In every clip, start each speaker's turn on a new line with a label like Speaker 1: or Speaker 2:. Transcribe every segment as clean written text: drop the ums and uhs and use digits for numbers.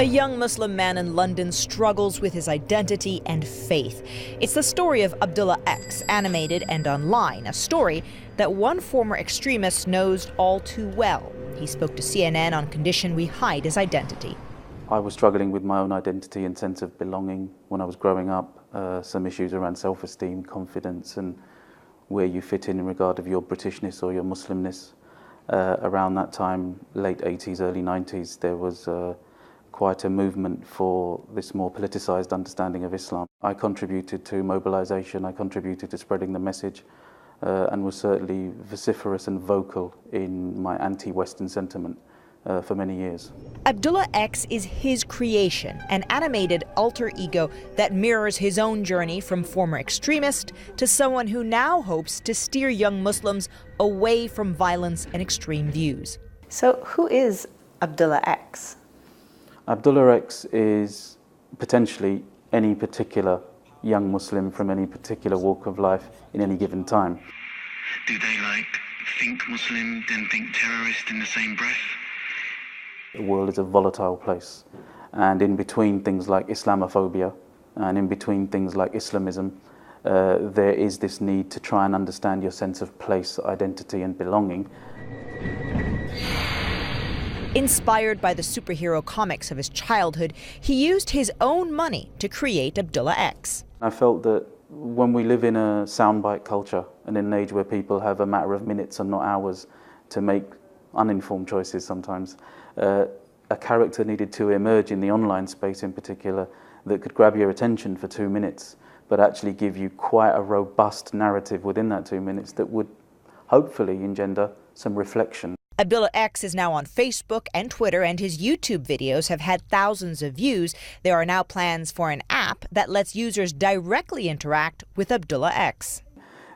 Speaker 1: A young Muslim man in London struggles with his identity and faith. It's the story of Abdullah X, animated and online, a story that one former extremist knows all too well. He spoke to CNN on condition we hide his identity.
Speaker 2: I was struggling with my own identity and sense of belonging when I was growing up. Some issues around self-esteem, confidence, and where you fit in regard of your Britishness or your Muslimness. Around that time, late 80s, early 90s, there was quite a movement for this more politicised understanding of Islam. I contributed to mobilisation, I contributed to spreading the message, and was certainly vociferous and vocal in my anti-Western sentiment for many years.
Speaker 1: Abdullah X is his creation, an animated alter ego that mirrors his own journey from former extremist to someone who now hopes to steer young Muslims away from violence and extreme views.
Speaker 3: So who is Abdullah X?
Speaker 2: Abdullah X is potentially any particular young Muslim from any particular walk of life in any given time.
Speaker 4: Do they think Muslim, then think terrorist in the same breath?
Speaker 2: The world is a volatile place, and in between things like Islamophobia and in between things like Islamism, there is this need to try and understand your sense of place, identity and belonging.
Speaker 1: Inspired by the superhero comics of his childhood, he used his own money to create Abdullah X.
Speaker 2: I felt that when we live in a soundbite culture and in an age where people have a matter of minutes and not hours to make uninformed choices sometimes, a character needed to emerge in the online space in particular that could grab your attention for 2 minutes, but actually give you quite a robust narrative within that 2 minutes that would hopefully engender some reflection.
Speaker 1: Abdullah X is now on Facebook and Twitter, and his YouTube videos have had thousands of views. There are now plans for an app that lets users directly interact with Abdullah X.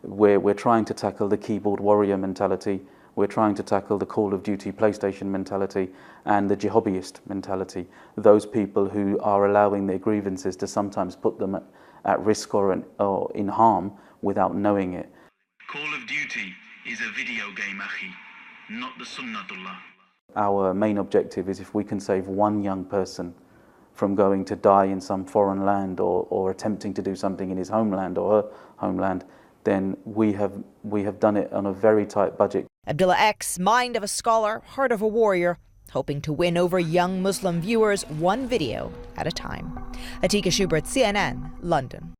Speaker 2: We're trying to tackle the keyboard warrior mentality. We're trying to tackle the Call of Duty PlayStation mentality and the jihadist mentality. Those people who are allowing their grievances to sometimes put them at risk or in harm without knowing it.
Speaker 4: Call of Duty is a video game, akhi, not the Sunnatullah.
Speaker 2: Our main objective is if we can save one young person from going to die in some foreign land or attempting to do something in his homeland or her homeland, then we have done it on a very tight budget.
Speaker 1: Abdullah X, mind of a scholar, heart of a warrior, hoping to win over young Muslim viewers one video at a time. Atika Shubert, CNN, London.